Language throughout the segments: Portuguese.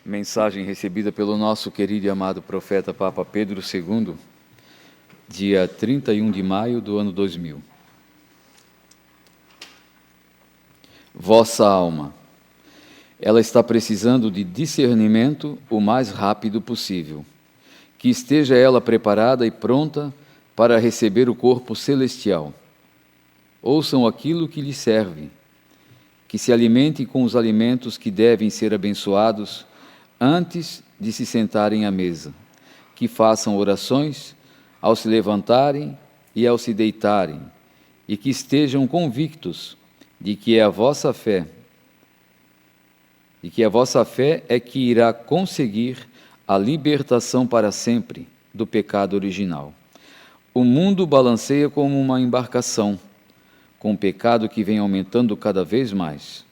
Mensagem recebida pelo nosso querido e amado profeta Papa Pedro II, dia 31 de maio do ano 2000. Vossa alma, ela está precisando de discernimento o mais rápido possível, que esteja ela preparada e pronta para receber o corpo celestial. Ouçam aquilo que lhe serve, que se alimentem com os alimentos que devem ser abençoados antes de se sentarem à mesa, que façam orações ao se levantarem e ao se deitarem, e que estejam convictos de que a vossa fé é que irá conseguir a libertação para sempre do pecado original. O mundo balanceia como uma embarcação, com o pecado que vem aumentando cada vez mais.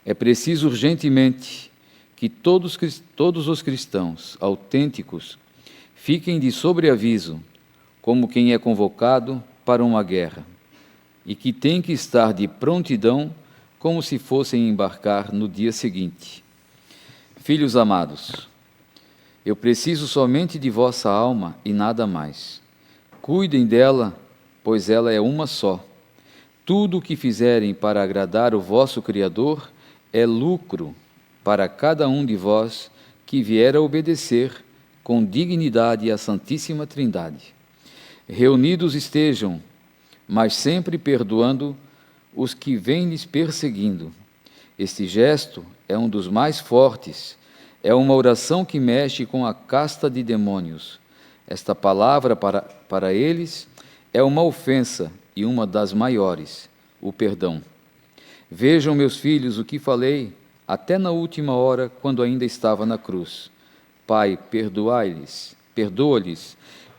É preciso urgentemente que todos os cristãos autênticos fiquem de sobreaviso, como quem é convocado para uma guerra, e que têm que estar de prontidão, como se fossem embarcar no dia seguinte. Filhos amados, eu preciso somente de vossa alma e nada mais. Cuidem dela, pois ela é uma só. Tudo o que fizerem para agradar o vosso Criador é lucro para cada um de vós que vier a obedecer com dignidade à Santíssima Trindade. Reunidos estejam, mas sempre perdoando os que vêm lhes perseguindo. Este gesto é um dos mais fortes, é uma oração que mexe com a casta de demônios. Esta palavra para eles é uma ofensa e uma das maiores, o perdão. Vejam, meus filhos, o que falei até na última hora, quando ainda estava na cruz. Pai, perdoa-lhes,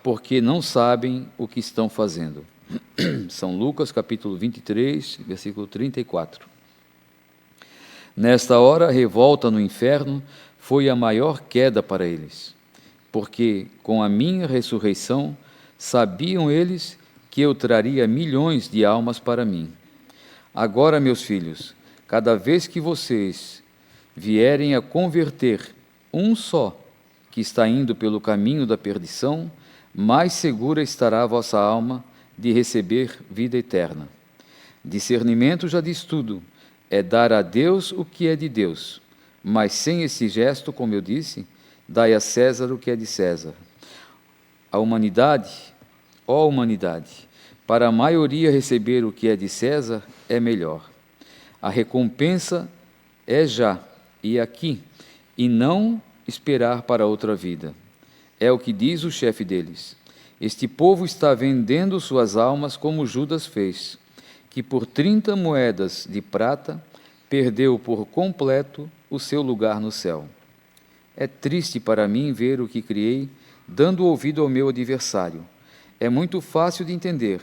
porque não sabem o que estão fazendo. São Lucas, capítulo 23, versículo 34. Nesta hora, a revolta no inferno foi a maior queda para eles, porque com a minha ressurreição sabiam eles que eu traria milhões de almas para mim. Agora, meus filhos, cada vez que vocês vierem a converter um só que está indo pelo caminho da perdição, mais segura estará a vossa alma de receber vida eterna. Discernimento já diz tudo, é dar a Deus o que é de Deus, mas sem esse gesto, como eu disse, dai a César o que é de César. A humanidade, ó humanidade, para a maioria receber o que é de César é melhor. A recompensa é já e aqui, e não esperar para outra vida. É o que diz o chefe deles. Este povo está vendendo suas almas como Judas fez, que por 30 moedas de prata perdeu por completo o seu lugar no céu. É triste para mim ver o que criei, dando ouvido ao meu adversário. É muito fácil de entender.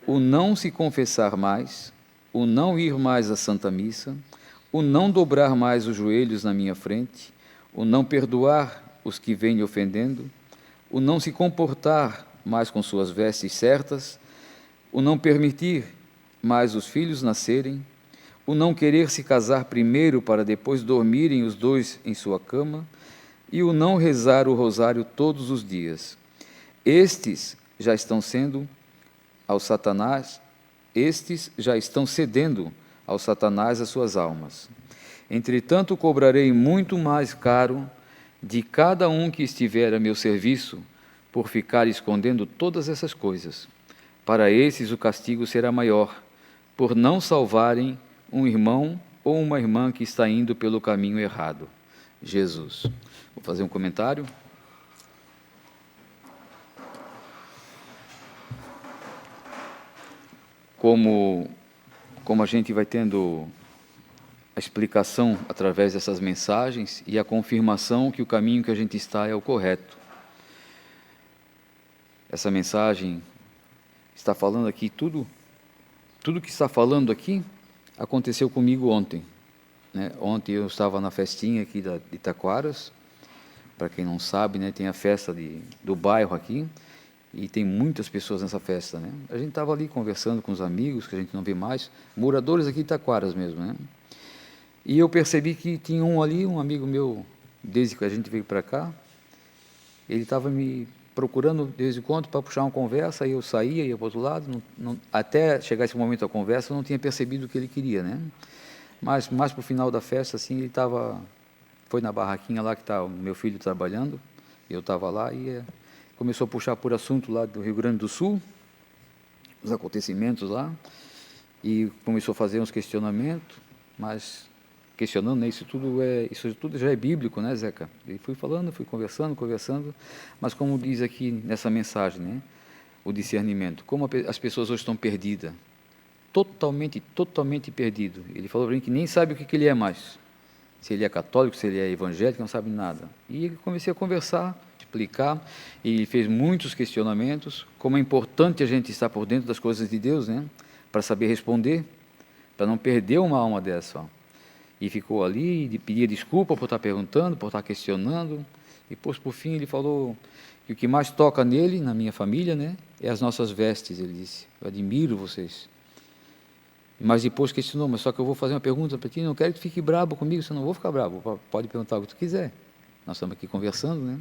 O não se confessar mais, o não ir mais à Santa Missa, o não dobrar mais os joelhos na minha frente, o não perdoar os que vêm ofendendo, o não se comportar mais com suas vestes certas, o não permitir mais os filhos nascerem, o não querer se casar primeiro para depois dormirem os dois em sua cama, e o não rezar o rosário todos os dias. Estes já estão cedendo ao Satanás as suas almas. Entretanto, cobrarei muito mais caro de cada um que estiver a meu serviço por ficar escondendo todas essas coisas. Para esses o castigo será maior, por não salvarem um irmão ou uma irmã que está indo pelo caminho errado. Jesus. Vou fazer um comentário. Como a gente vai tendo a explicação através dessas mensagens e a confirmação que o caminho que a gente está é o correto. Essa mensagem está falando aqui, tudo que está falando aqui aconteceu comigo ontem. Né? Ontem eu estava na festinha aqui de Taquaras. Para quem não sabe, né, tem a festa do bairro aqui, e tem muitas pessoas nessa festa, né? A gente estava ali conversando com os amigos, que a gente não vê mais, moradores aqui de Taquaras mesmo, né? E eu percebi que tinha um ali, um amigo meu, desde que a gente veio para cá, ele estava me procurando de vez em quando para puxar uma conversa, aí eu saía, ia para o outro lado, até chegar esse momento da conversa, eu não tinha percebido o que ele queria, né? Mas mais para o final da festa, assim, ele foi na barraquinha lá que está o meu filho trabalhando, eu estava lá e começou a puxar por assunto lá do Rio Grande do Sul, os acontecimentos lá, e começou a fazer uns questionamentos, mas questionando, né, isso tudo já é bíblico, né, Zeca? E fui falando, fui conversando, mas como diz aqui nessa mensagem, né, o discernimento, como as pessoas hoje estão perdidas, totalmente perdido. Ele falou para mim que nem sabe o que ele é mais, se ele é católico, se ele é evangélico, não sabe nada. E comecei a conversar, explicar, e ele fez muitos questionamentos, como é importante a gente estar por dentro das coisas de Deus, né, para saber responder, para não perder uma alma dessa, ó. E ficou ali, e pedia desculpa por estar perguntando, por estar questionando. E depois, por fim, ele falou que o que mais toca nele, na minha família, né, é as nossas vestes. Ele disse: eu admiro vocês. Mas depois questionou: mas só que eu vou fazer uma pergunta para ti, não quero que tu fique bravo comigo, se eu não vou ficar bravo, pode perguntar o que tu quiser. Nós estamos aqui conversando, né?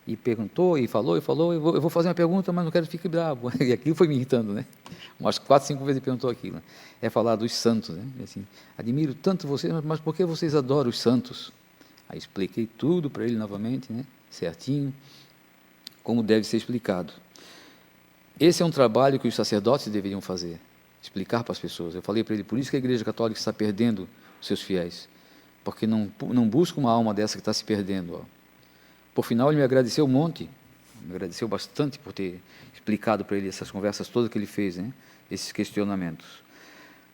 E perguntou, e falou, eu vou fazer uma pergunta, mas não quero que fique bravo. E aquilo foi me irritando, né? Umas 4, 5 vezes ele perguntou aquilo. É falar dos santos, né? Assim, admiro tanto vocês, mas por que vocês adoram os santos? Aí expliquei tudo para ele novamente, né? Certinho, como deve ser explicado. Esse é um trabalho que os sacerdotes deveriam fazer, explicar para as pessoas. Eu falei para ele, por isso que a Igreja Católica está perdendo os seus fiéis, porque não busca uma alma dessa que está se perdendo, ó. Por final, ele me agradeceu um monte, me agradeceu bastante por ter explicado para ele essas conversas todas que ele fez, né? Esses questionamentos.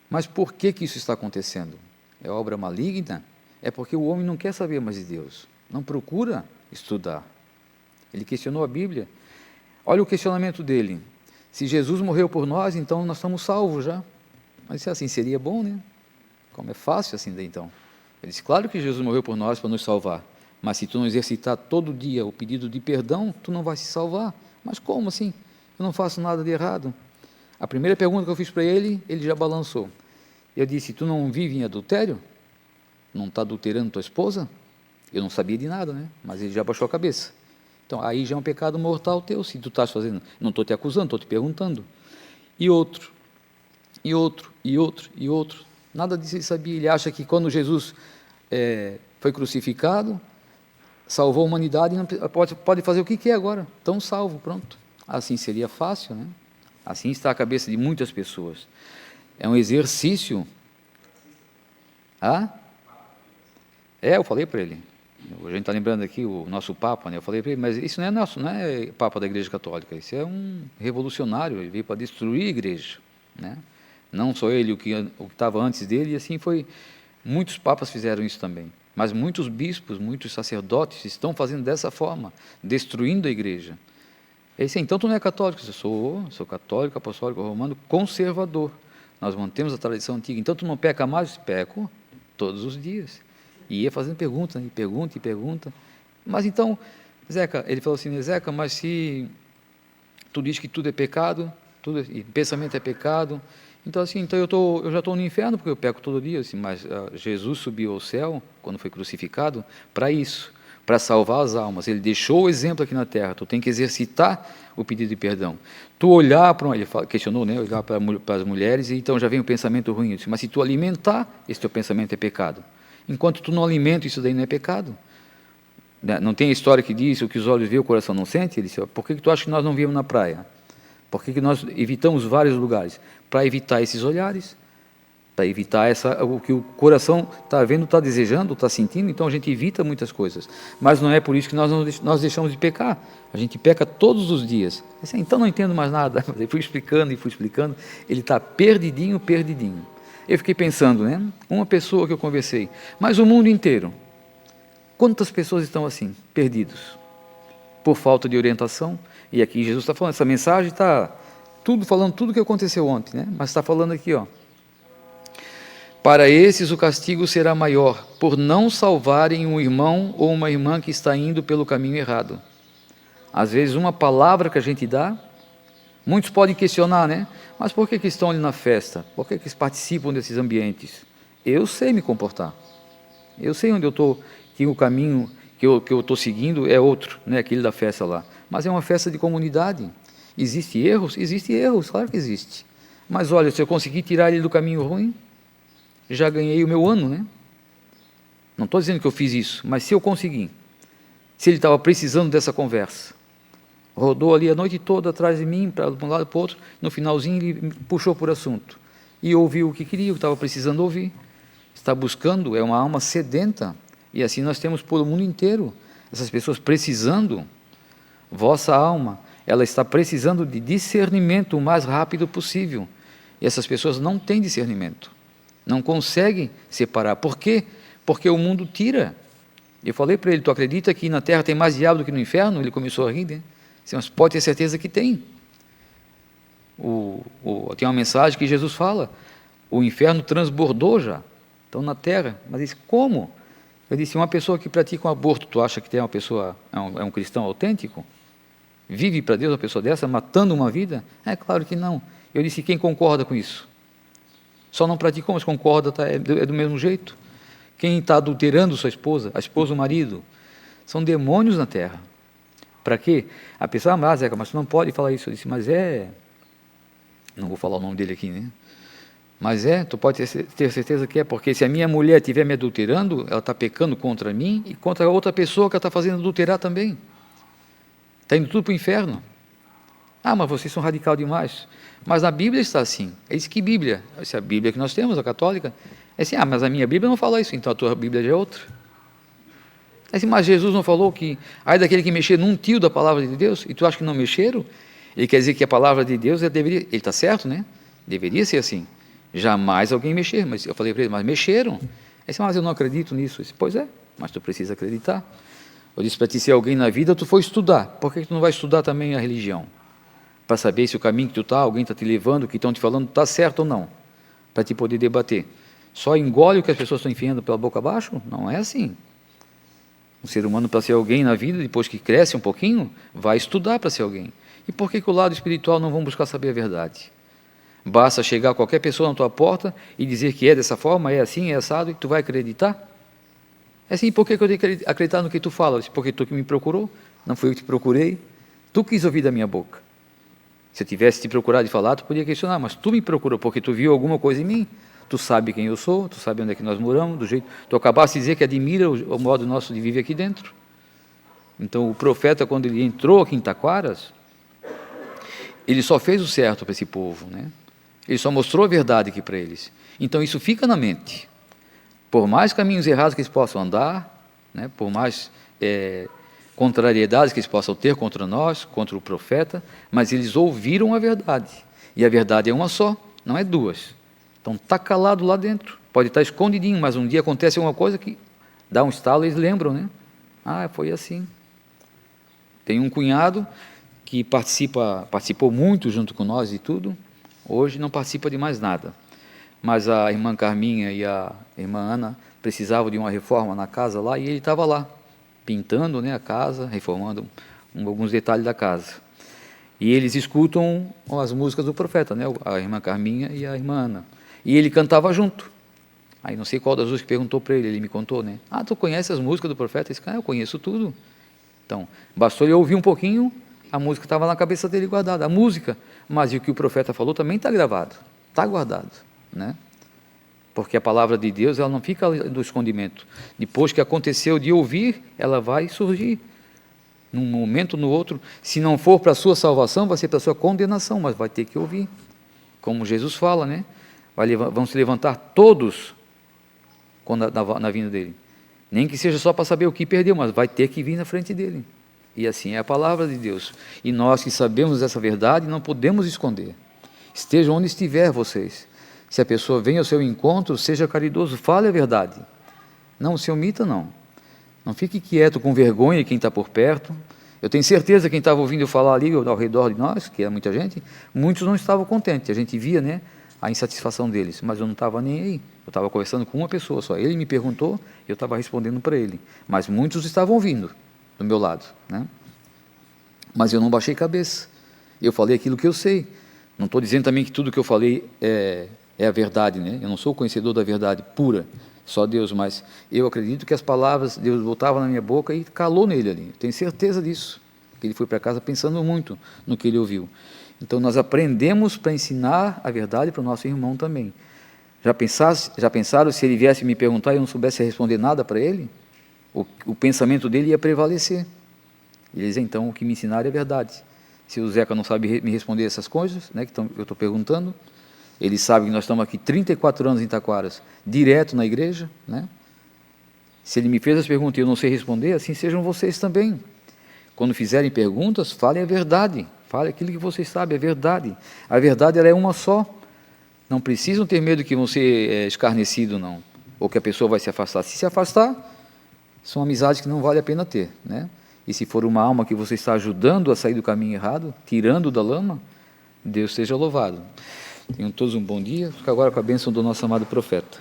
Mas por que isso está acontecendo? É obra maligna? É porque o homem não quer saber mais de Deus, não procura estudar. Ele questionou a Bíblia. Olha o questionamento dele. Se Jesus morreu por nós, então nós estamos salvos já. Mas assim seria bom, né? Como é fácil assim daí então. Ele disse, claro que Jesus morreu por nós para nos salvar. Mas se tu não exercitar todo dia o pedido de perdão, tu não vai se salvar. Mas como assim? Eu não faço nada de errado. A primeira pergunta que eu fiz para ele, ele já balançou. Eu disse, tu não vive em adultério? Não está adulterando tua esposa? Eu não sabia de nada, né? Mas ele já baixou a cabeça. Então, aí já é um pecado mortal teu, se tu estás fazendo. Não estou te acusando, estou te perguntando. E outro. Nada disso ele sabia. Ele acha que quando Jesus foi crucificado, salvou a humanidade, não pode fazer o que quer agora, estão salvo, pronto. Assim seria fácil, né? Assim está a cabeça de muitas pessoas. É um exercício. Eu falei para ele. A gente está lembrando aqui o nosso Papa, né? Eu falei para ele, mas isso não é nosso, não é Papa da Igreja Católica, isso é um revolucionário, ele veio para destruir a Igreja, né? Não só ele, o que estava antes dele, e assim foi. Muitos papas fizeram isso também. Mas muitos bispos, muitos sacerdotes estão fazendo dessa forma, destruindo a igreja. Esse, então tu não é católico? Eu sou católico, apostólico, romano, conservador. Nós mantemos a tradição antiga. Então tu não peca mais? Peco todos os dias. E ia fazendo pergunta, né? Pergunta. Mas então, Zeca, ele falou assim, Zeca, mas se tu diz que tudo é pecado, pensamento é pecado, então assim, eu já estou no inferno porque eu peco todo dia, assim, mas Jesus subiu ao céu quando foi crucificado para isso, para salvar as almas. Ele deixou o exemplo aqui na terra. Tu tem que exercitar o pedido de perdão. Tu olhar para ele questionou, né? Olhar para as mulheres e então já vem o pensamento ruim. Eu disse, mas se tu alimentar, esse teu pensamento é pecado. Enquanto tu não alimenta, isso daí não é pecado. Não tem a história que diz o que os olhos veem, o coração não sente? Ele disse, por que tu acha que nós não viemos na praia? Por que nós evitamos vários lugares? Para evitar esses olhares, para evitar o que o coração está vendo, está desejando, está sentindo, então a gente evita muitas coisas. Mas não é por isso que nós deixamos de pecar. A gente peca todos os dias. Assim, então não entendo mais nada. Eu fui explicando, ele está perdidinho. Eu fiquei pensando, né? Uma pessoa que eu conversei, mas o mundo inteiro. Quantas pessoas estão assim, perdidos? Por falta de orientação. E aqui Jesus está falando, essa mensagem está falando tudo o que aconteceu ontem, né? Mas está falando aqui, ó. Para esses o castigo será maior, por não salvarem um irmão ou uma irmã que está indo pelo caminho errado. Às vezes uma palavra que a gente dá, muitos podem questionar, né? Mas por que estão ali na festa? Por que eles participam desses ambientes? Eu sei me comportar. Eu sei onde eu estou, que o caminho que eu estou seguindo é outro, né? Aquele da festa lá. Mas é uma festa de comunidade. Existem erros? Existem erros, claro que existe. Mas olha, se eu conseguir tirar ele do caminho ruim, já ganhei o meu ano, né? Não estou dizendo que eu fiz isso, mas se eu conseguir, se ele estava precisando dessa conversa, rodou ali a noite toda atrás de mim, para um lado e para o outro, no finalzinho ele me puxou por assunto, e ouviu o que queria, o que estava precisando ouvir, está buscando, é uma alma sedenta, e assim nós temos pelo mundo inteiro, essas pessoas precisando, vossa alma, ela está precisando de discernimento o mais rápido possível, e essas pessoas não têm discernimento, não conseguem separar, por quê? Porque o mundo tira. Eu falei para ele, tu acredita que na terra tem mais diabo do que no inferno? Ele começou a rir, né? Mas pode ter certeza que tem. Tem uma mensagem que Jesus fala, o inferno transbordou já, então na terra, mas disse, como? Eu disse, uma pessoa que pratica um aborto, tu acha que tem uma pessoa, é um cristão autêntico? Vive para Deus uma pessoa dessa, matando uma vida? É claro que não. Eu disse, quem concorda com isso? Só não praticou, mas concorda, é do mesmo jeito. Quem está adulterando sua esposa, a esposa, o marido, são demônios na terra. Para quê? A pessoa, Zeca, mas tu não pode falar isso. Eu disse, mas não vou falar o nome dele aqui, né? Mas tu pode ter certeza que é, porque se a minha mulher estiver me adulterando, ela está pecando contra mim e contra a outra pessoa que ela está fazendo adulterar também. Está indo tudo para o inferno. Mas vocês são radical demais. Mas na Bíblia está assim. É isso que Bíblia? Essa é a Bíblia que nós temos, a católica. É assim, mas a minha Bíblia não fala isso, então a tua Bíblia já é outra. É assim, mas Jesus não falou que, aí daquele que mexer num tio da palavra de Deus, e tu acha que não mexeram? Ele quer dizer que a palavra de Deus, ele está certo, né? Deveria ser assim. Jamais alguém mexer, mas eu falei para ele, mas mexeram. É assim, mas eu não acredito nisso. Eu disse, pois é, mas tu precisa acreditar. Eu disse para ti, se alguém na vida, tu foi estudar. Por que tu não vai estudar também a religião? Para saber se o caminho que tu está, alguém está te levando, o que estão te falando, está certo ou não. Para te poder debater. Só engole o que as pessoas estão enfiando pela boca abaixo? Não é assim. Um ser humano, para ser alguém na vida, depois que cresce um pouquinho, vai estudar para ser alguém. E por que o lado espiritual não vão buscar saber a verdade? Basta chegar qualquer pessoa na tua porta e dizer que é dessa forma, é assim, é assado, e tu vai acreditar? É assim, por que eu tenho que acreditar no que tu falas? Porque tu que me procurou, não fui eu que te procurei, tu quis ouvir da minha boca. Se eu tivesse te procurado e falado, tu podia questionar, mas tu me procurou porque tu viu alguma coisa em mim. Tu sabe quem eu sou, tu sabe onde é que nós moramos, do jeito. Tu acabaste de dizer que admira o modo nosso de viver aqui dentro. Então o profeta, quando ele entrou aqui em Taquaras, ele só fez o certo para esse povo, né? Ele só mostrou a verdade aqui para eles. Então isso fica na mente. Por mais caminhos errados que eles possam andar, né? Por mais contrariedades que eles possam ter contra nós, contra o profeta, mas eles ouviram a verdade. E a verdade é uma só, não é duas. Então está calado lá dentro, pode estar escondidinho, mas um dia acontece alguma coisa que dá um estalo e eles lembram, né? Foi assim. Tem um cunhado que participou muito junto com nós e tudo, hoje não participa de mais nada. Mas a irmã Carminha e a irmã Ana precisavam de uma reforma na casa lá e ele estava lá, pintando, né, a casa, reformando alguns detalhes da casa. E eles escutam as músicas do profeta, né, a irmã Carminha e a irmã Ana. E ele cantava junto. Aí não sei qual das duas que perguntou para ele me contou, né? Tu conhece as músicas do profeta? Ele disse, eu conheço tudo. Então, bastou ele ouvir um pouquinho, a música estava na cabeça dele guardada, a música, mas o que o profeta falou também está gravado, está guardado, né? Porque a palavra de Deus, ela não fica no escondimento. Depois que aconteceu de ouvir, ela vai surgir. Num momento ou no outro, se não for para a sua salvação, vai ser para a sua condenação, mas vai ter que ouvir. Como Jesus fala, né? Vão se levantar todos na vinda dele. Nem que seja só para saber o que perdeu, mas vai ter que vir na frente dele. E assim é a palavra de Deus. E nós que sabemos essa verdade, não podemos esconder. Esteja onde estiver vocês. Se a pessoa vem ao seu encontro, seja caridoso, fale a verdade. Não se omita, não. Não fique quieto com vergonha de quem está por perto. Eu tenho certeza que quem estava ouvindo eu falar ali ao redor de nós, que era muita gente, muitos não estavam contentes. A gente via, né, a insatisfação deles, mas eu não estava nem aí. Eu estava conversando com uma pessoa só. Ele me perguntou, eu estava respondendo para ele. Mas muitos estavam ouvindo do meu lado, né? Mas eu não baixei cabeça. Eu falei aquilo que eu sei. Não estou dizendo também que tudo que eu falei é a verdade, né? Eu não sou o conhecedor da verdade pura, só Deus, mas eu acredito que as palavras, Deus botavam na minha boca e calou nele ali. Eu tenho certeza disso, que ele foi para casa pensando muito no que ele ouviu. Então nós aprendemos para ensinar a verdade para o nosso irmão também. Já pensaram se ele viesse me perguntar e eu não soubesse responder nada para ele? O pensamento dele ia prevalecer. Ele diz, então, o que me ensinaram é verdade. Se o Zeca não sabe me responder essas coisas, né, que eu estou perguntando, ele sabe que nós estamos aqui 34 anos em Taquaras, direto na igreja, né? Se ele me fez as perguntas e eu não sei responder, assim sejam vocês também. Quando fizerem perguntas, falem a verdade. Falem aquilo que vocês sabem, é verdade. A verdade ela é uma só. Não precisam ter medo que vão ser escarnecidos, não. Ou que a pessoa vai se afastar. Se afastar, são amizades que não vale a pena ter, né? E se for uma alma que você está ajudando a sair do caminho errado, tirando da lama, Deus seja louvado. Tenham todos um bom dia. Fico agora com a bênção do nosso amado profeta.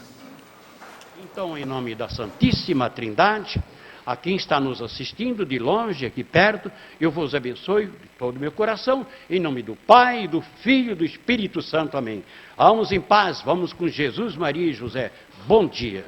Então, em nome da Santíssima Trindade, a quem está nos assistindo de longe, aqui perto, eu vos abençoe de todo o meu coração, em nome do Pai, do Filho e do Espírito Santo. Amém. Vamos em paz, vamos com Jesus, Maria e José. Bom dia.